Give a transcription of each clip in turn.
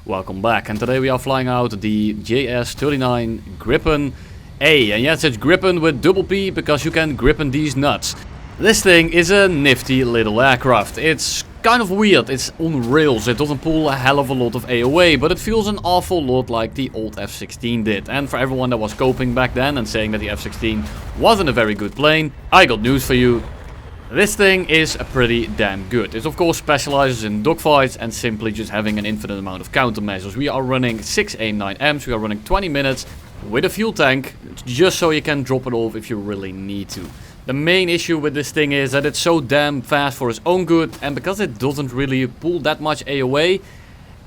Welcome back, and today we are flying out the JAS39 Grippen A. And yes, it's Grippen with double P because you can Grippen these nuts. This thing is a nifty little aircraft. It's kind of weird, it's on rails, it doesn't pull a hell of a lot of AOA, but it feels an awful lot like the old F-16 did. And for everyone that was coping back then and saying that the F-16 wasn't a very good plane, I got news for you. This thing is pretty damn good. It of course specializes in dogfights and simply just having an infinite amount of countermeasures. We are running 6 AIM-9Ms, we are running 20 minutes with a fuel tank, just so you can drop it off if you really need to. The main issue with this thing is that it's so damn fast for its own good, and because it doesn't really pull that much AOA,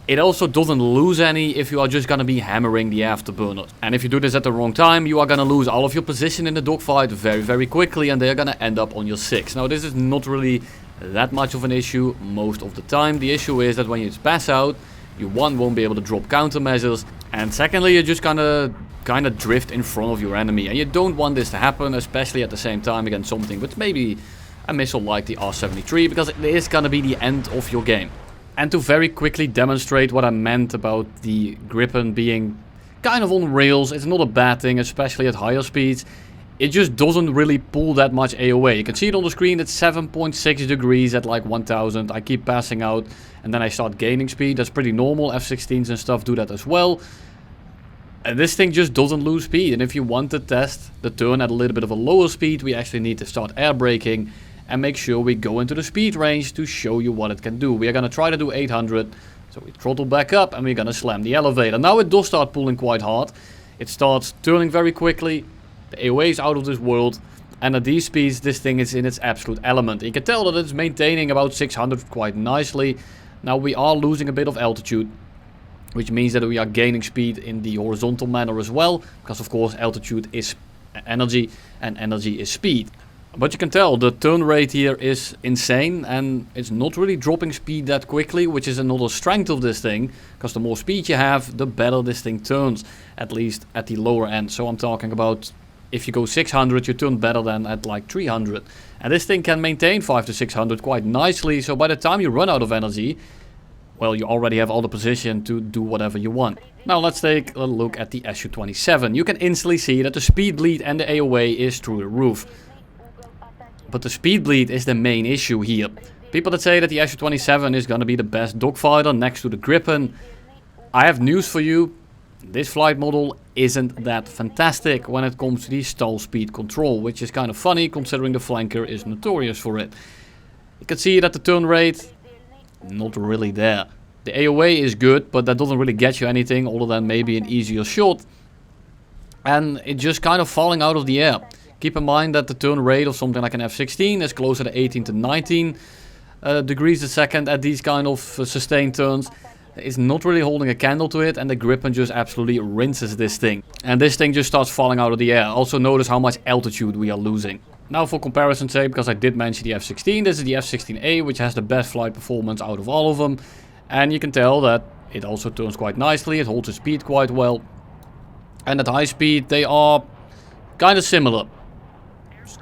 it also doesn't lose any if you are just gonna be hammering the afterburners. And if you do this at the wrong time, you are gonna lose all of your position in the dogfight very quickly, and they're gonna end up on your 6. Now this is not really that much of an issue most of the time. The issue is that when you pass out, you won't be able to drop countermeasures, and secondly you're just gonna kind of drift in front of your enemy, and you don't want this to happen, especially at the same time against something with maybe a missile like the R-73, because it is gonna be the end of your game. And to very quickly demonstrate what I meant about the Grippen being kind of on rails, it's not a bad thing, especially at higher speeds. It just doesn't really pull that much AOA. You can see it on the screen, it's 7.6 degrees at like 1000. I keep passing out and then I start gaining speed. That's pretty normal, F-16s and stuff do that as well. And this thing just doesn't lose speed. And if you want to test the turn at a little bit of a lower speed, we actually need to start air braking and make sure we go into the speed range to show you what it can do. We are going to try to do 800, so we throttle back up and we're going to slam the elevator. Now it does start pulling quite hard. It starts turning very quickly, the AOA is out of this world, and at these speeds this thing is in its absolute element. You can tell that it's maintaining about 600 quite nicely. Now we are losing a bit of altitude, which means that we are gaining speed in the horizontal manner as well, because of course altitude is energy and energy is speed. But you can tell the turn rate here is insane, and it's not really dropping speed that quickly, which is another strength of this thing, because the more speed you have, the better this thing turns, at least at the lower end. So I'm talking about if you go 600, you turn better than at like 300. And this thing can maintain 500 to 600 quite nicely, so by the time you run out of energy, well, you already have all the position to do whatever you want. Now let's take a look at the Su-27. You can instantly see that the speed bleed and the AOA is through the roof. But the speed bleed is the main issue here. People that say that the Su-27 is gonna be the best dogfighter next to the Grippen, I have news for you. This flight model isn't that fantastic when it comes to the stall speed control, which is kind of funny considering the flanker is notorious for it. You can see that the turn rate, not really there. The AOA is good, but that doesn't really get you anything other than maybe an easier shot. And it's just kind of falling out of the air. Keep in mind that the turn rate of something like an F-16 is closer to 18 to 19 degrees a second at these kind of sustained turns. It's not really holding a candle to it, and the Grippen just absolutely rinses this thing. And this thing just starts falling out of the air. Also notice how much altitude we are losing. Now for comparison's sake, because I did mention the F-16, this is the F-16A, which has the best flight performance out of all of them. And you can tell that it also turns quite nicely, it holds its speed quite well. And at high speed they are kind of similar.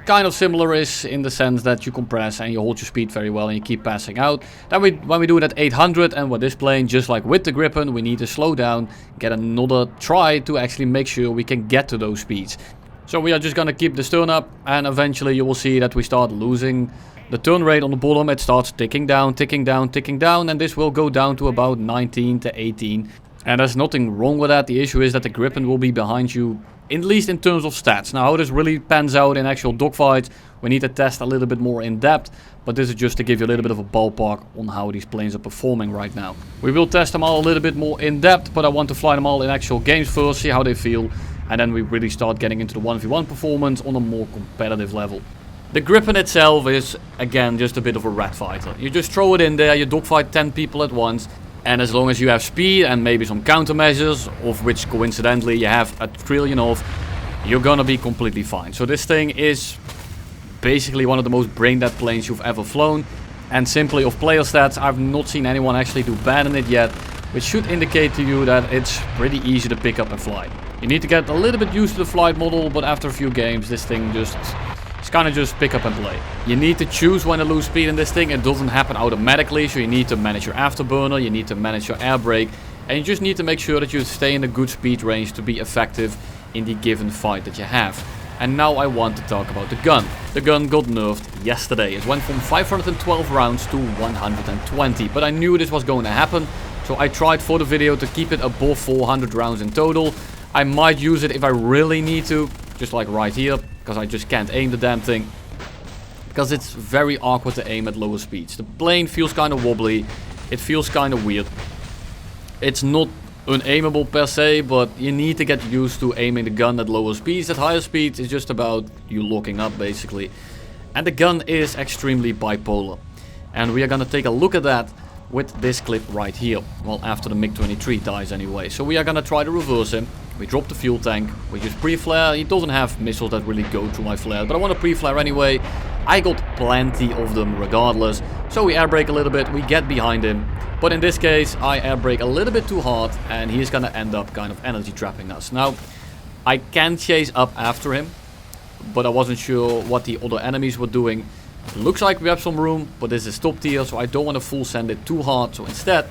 Kind of similar is in the sense that you compress and you hold your speed very well and you keep passing out. Then when we do it at 800 and with this plane, just like with the Grippen, we need to slow down, get another try to actually make sure we can get to those speeds. So we are just gonna keep this turn up, and eventually you will see that we start losing the turn rate on the bottom. It starts ticking down, and this will go down to about 19 to 18. And there's nothing wrong with that. The issue is that the Grippen will be behind you, at least in terms of stats. Now how this really pans out in actual dogfights, we need to test a little bit more in depth, but this is just to give you a little bit of a ballpark on how these planes are performing right now. We will test them all a little bit more in depth, but I want to fly them all in actual games first, see how they feel, and then we really start getting into the 1v1 performance on a more competitive level. The Grippen itself is, again, just a bit of a rat fighter. You just throw it in there, you dogfight 10 people at once, and as long as you have speed and maybe some countermeasures, of which coincidentally you have a trillion of, you're gonna be completely fine. So this thing is basically one of the most brain-dead planes you've ever flown. And simply of player stats, I've not seen anyone actually do bad in it yet, which should indicate to you that it's pretty easy to pick up and fly. You need to get a little bit used to the flight model, but after a few games this thing just It's kind of just pick up and play. You need to choose when to lose speed in this thing. It doesn't happen automatically, so you need to manage your afterburner, you need to manage your air brake, And you just need to make sure that you stay in a good speed range to be effective in the given fight that you have. And now I want to talk about the gun. The gun got nerfed yesterday. It went from 512 rounds to 120. But I knew this was going to happen. So I tried for the video to keep it above 400 rounds in total. I might use it if I really need to. Just like right here. Because I just can't aim the damn thing. Because it's very awkward to aim at lower speeds. The plane feels kind of wobbly. It feels kind of weird. It's not unaimable per se, but you need to get used to aiming the gun at lower speeds. At higher speeds, it's just about you locking up basically. And the gun is extremely bipolar. And we are gonna take a look at that with this clip right here. Well, after the MiG-23 dies anyway. So we are gonna try to reverse him. We drop the fuel tank. We just pre-flare. He doesn't have missiles that really go through my flare, but I want to pre-flare anyway. I got plenty of them regardless. So we air brake a little bit. We get behind him. But in this case, I air brake a little bit too hard, and he's gonna end up kind of energy trapping us. Now, I can chase up after him, but I wasn't sure what the other enemies were doing. It looks like we have some room, but this is top tier, so I don't want to full send it too hard. So instead,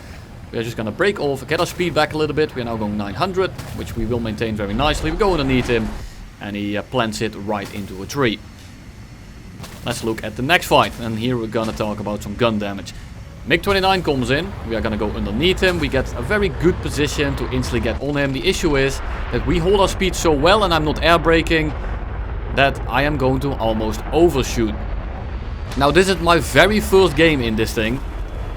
we are just gonna break off, get our speed back a little bit. We are now going 900, which we will maintain very nicely. We go underneath him, and he plants it right into a tree. Let's look at the next fight, and here we're gonna talk about some gun damage. MiG-29 comes in, we are gonna go underneath him, we get a very good position to instantly get on him. The issue is that we hold our speed so well and I'm not air braking that I am going to almost overshoot. Now this is my very first game in this thing,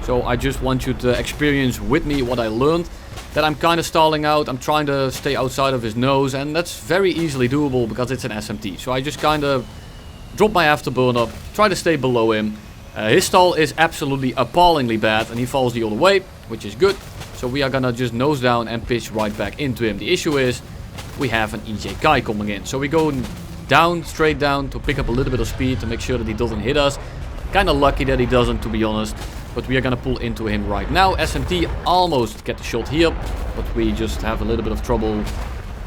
so I just want you to experience with me what I learned. That I'm kind of stalling out, I'm trying to stay outside of his nose, and that's very easily doable because it's an SMT. So I just kind of drop my afterburner, try to stay below him. His stall is absolutely appallingly bad and he falls the other way, which is good. So we are gonna just nose down and pitch right back into him. The issue is we have an EJK coming in. So we go down, straight down to pick up a little bit of speed to make sure that he doesn't hit us. Kinda lucky that he doesn't, to be honest. But we are gonna pull into him right now. SMT almost get the shot here, but we just have a little bit of trouble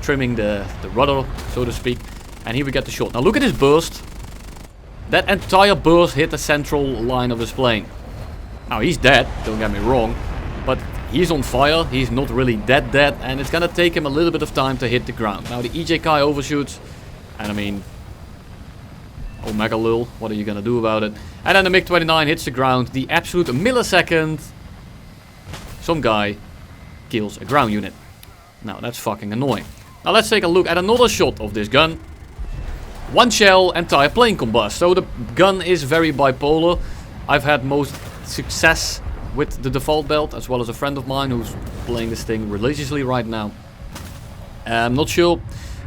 trimming the rudder, so to speak. And here we get the shot. Now look at his burst. That entire burst hit the central line of his plane. Now he's dead, don't get me wrong, but he's on fire, he's not really dead, and it's gonna take him a little bit of time to hit the ground. Now the EJK overshoots, and I mean, Omega lul, what are you gonna do about it? And then the MiG-29 hits the ground, the absolute millisecond some guy kills a ground unit. Now that's fucking annoying. Now let's take a look at another shot of this gun. One shell, entire plane combust. So the gun is very bipolar. I've had most success with the default belt, as well as a friend of mine who's playing this thing religiously right now. I'm not sure.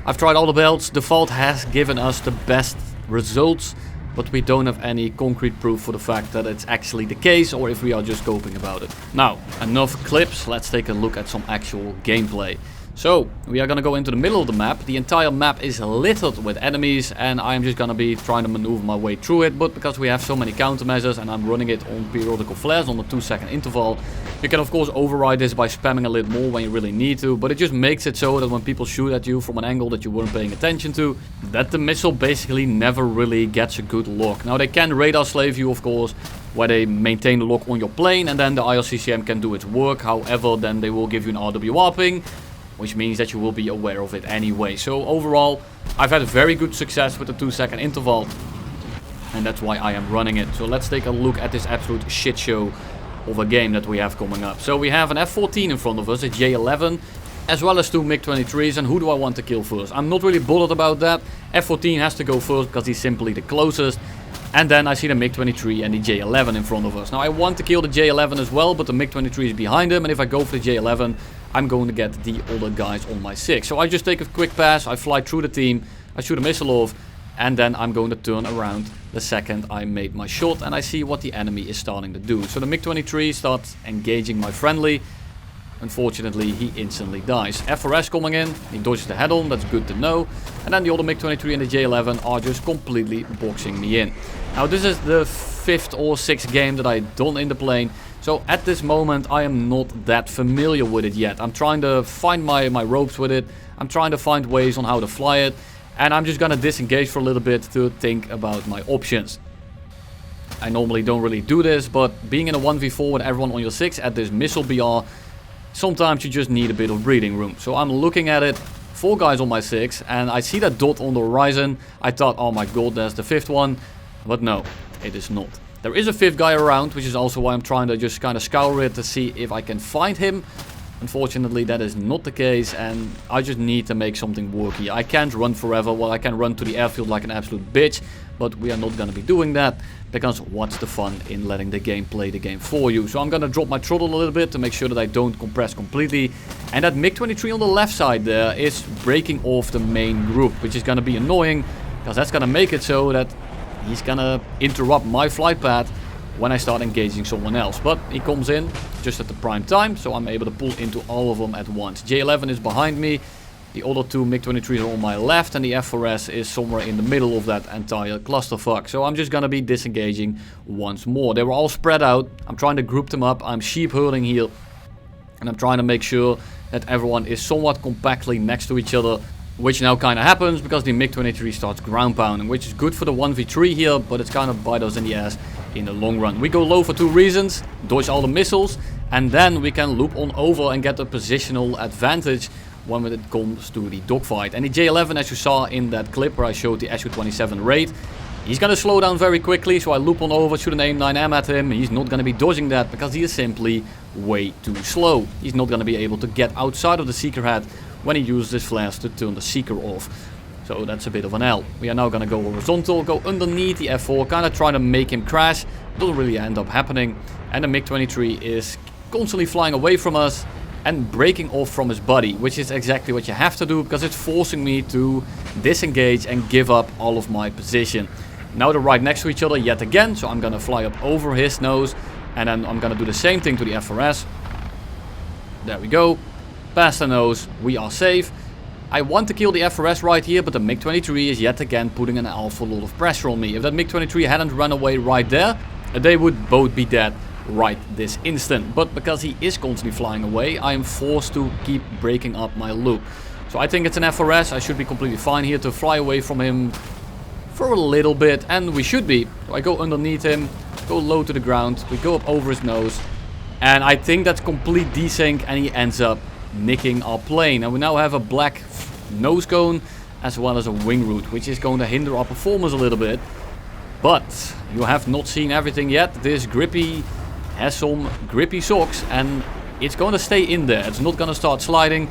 I've tried all the belts. Default has given us the best results, but we don't have any concrete proof for the fact that it's actually the case, or if we are just coping about it. Now, enough clips. Let's take a look at some actual gameplay. So, we are gonna go into the middle of the map. The entire map is littered with enemies, and I'm just gonna be trying to maneuver my way through it. But because we have so many countermeasures and I'm running it on periodical flares on a 2-second interval, you can of course override this by spamming a little more when you really need to. But it just makes it so that when people shoot at you from an angle that you weren't paying attention to, that the missile basically never really gets a good lock. Now they can radar slave you, of course, where they maintain the lock on your plane, and then the IRCCM can do its work. However, then they will give you an RWR ping, which means that you will be aware of it anyway. So overall, I've had very good success with the 2-second interval, and that's why I am running it. So let's take a look at this absolute shit show of a game that we have coming up. So we have an F-14 in front of us, a J11, as well as 2 MiG-23s, and who do I want to kill first? I'm not really bothered about that. F-14 has to go first because he's simply the closest. And then I see the MiG-23 and the J11 in front of us. Now I want to kill the J11 as well, but the MiG-23 is behind him, and if I go for the J11, I'm going to get the other guys on my 6. So I just take a quick pass, I fly through the team, I shoot a missile off, and then I'm going to turn around the second I made my shot, and I see what the enemy is starting to do. So the MiG-23 starts engaging my friendly. Unfortunately, he instantly dies. FRS coming in, he dodges the head-on, that's good to know. And then the other MiG-23 and the J11 are just completely boxing me in. Now this is the 5th or 6th game that I've done in the plane. So at this moment I am not that familiar with it yet. I'm trying to find my ropes with it. I'm trying to find ways on how to fly it. And I'm just gonna disengage for a little bit to think about my options. I normally don't really do this, but being in a 1v4 with everyone on your 6 at this missile BR sometimes you just need a bit of breathing room. So I'm looking at it, 4 guys on my 6, and I see that dot on the horizon. I thought, oh my god, there's the 5th one. But no, it is not. There is a 5th guy around, which is also why I'm trying to just kind of scour it to see if I can find him. Unfortunately, that is not the case, and I just need to make something work here. I can't run forever. Well, I can run to the airfield like an absolute bitch, but we are not going to be doing that, because what's the fun in letting the game play the game for you? So I'm going to drop my throttle a little bit to make sure that I don't compress completely. And that MiG-23 on the left side there is breaking off the main group, which is going to be annoying, because that's going to make it so that he's going to interrupt my flight path when I start engaging someone else. But he comes in just at the prime time, so I'm able to pull into all of them at once. J11 is behind me, the other 2 MiG-23s are on my left, and the F4S is somewhere in the middle of that entire clusterfuck. So I'm just gonna be disengaging once more. They were all spread out. I'm trying to group them up. I'm sheep herding here, and I'm trying to make sure that everyone is somewhat compactly next to each other, which now kind of happens because the MiG-23 starts ground pounding, which is good for the 1v3 here, but it's kind of bite us in the ass in the long run. We go low for 2 reasons: dodge all the missiles, and then we can loop on over and get a positional advantage when it comes to the dogfight. And the J11, as you saw in that clip where I showed the Su-27 raid, he's gonna slow down very quickly, so I loop on over, shoot an AIM-9M at him. He's not gonna be dodging that because he is simply way too slow. He's not gonna be able to get outside of the seeker head when he uses his flares to turn the seeker off. So that's a bit of an L. We are now gonna go horizontal, go underneath the F4, kind of trying to make him crash. Doesn't really end up happening. And the MiG-23 is constantly flying away from us and breaking off from his body, which is exactly what you have to do, because it's forcing me to disengage and give up all of my position. Now they're right next to each other yet again, so I'm gonna fly up over his nose, and then I'm gonna do the same thing to the F4S. There we go. Past the nose, we are safe. I want to kill the F4S right here, but the MiG-23 is yet again putting an awful lot of pressure on me. If that MiG-23 hadn't run away right there, they would both be dead right this instant. But because he is constantly flying away, I am forced to keep breaking up my loop. So I think it's an F4S. I should be completely fine here to fly away from him for a little bit, and we should be. So I go underneath him, go low to the ground, we go up over his nose, and I think that's complete desync, and he ends up nicking our plane. And we now have a black nose cone as well as a wing root, which is going to hinder our performance a little bit. But you have not seen everything yet. This Grippy has some grippy socks, and it's going to stay in there. It's not going to start sliding.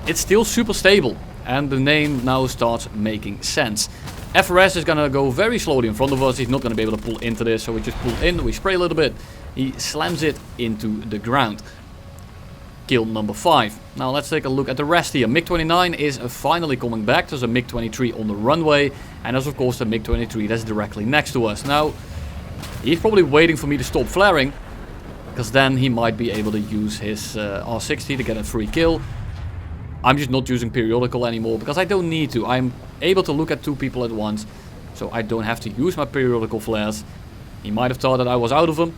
It's still super stable, and the name now starts making sense. F4S is going to go very slowly in front of us. He's not going to be able to pull into this, so we just pull in, we spray a little bit. He slams it into the ground. Kill number 5. Now let's take a look at the rest here. MiG-29 is finally coming back. There's a MiG-23 on the runway, and there's of course the MiG-23 that's directly next to us. Now, he's probably waiting for me to stop flaring, because then he might be able to use his R60 to get a free kill. I'm just not using periodical anymore, because I don't need to. I'm able to look at 2 people at once, so I don't have to use my periodical flares. He might have thought that I was out of them,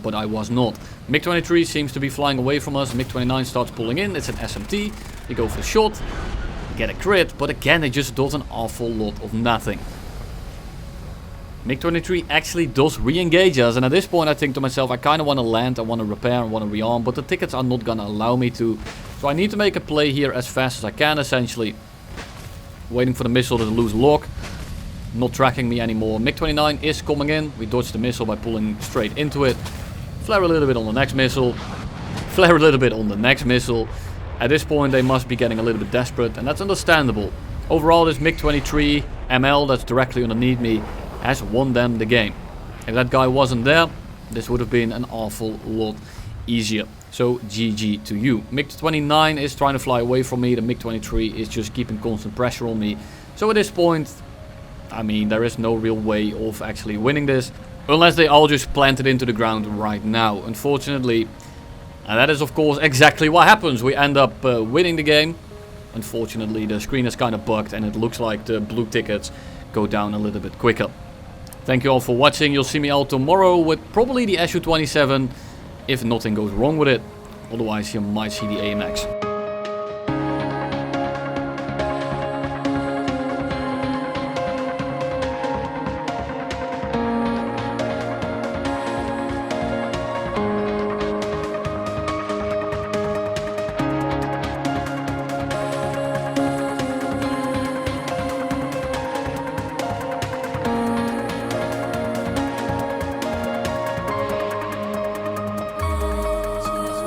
but I was not. MiG-23 seems to be flying away from us. MiG-29 starts pulling in. It's an SMT. We go for the shot, get a crit, but again it just does an awful lot of nothing. MiG-23 actually does re-engage us, and at this point I think to myself, I kind of want to land, I want to repair, I want to rearm, but the tickets are not going to allow me to. So I need to make a play here as fast as I can, essentially. Waiting for the missile to lose lock. Not tracking me anymore. MiG-29 is coming in. We dodge the missile by pulling straight into it. Flare a little bit on the next missile. Flare a little bit on the next missile. At this point they must be getting a little bit desperate, and that's understandable. Overall, this MiG-23 ML that's directly underneath me has won them the game. If that guy wasn't there, this would have been an awful lot easier. So GG to you. MiG-29 is trying to fly away from me. The MiG-23 is just keeping constant pressure on me. So at this point, I mean, there is no real way of actually winning this, unless they all just plant it into the ground right now. Unfortunately, and that is of course exactly what happens. We end up winning the game. Unfortunately, the screen is kind of bugged, and it looks like the blue tickets go down a little bit quicker. Thank you all for watching. You'll see me all tomorrow with probably the Su-27 if nothing goes wrong with it. Otherwise you might see the AMX.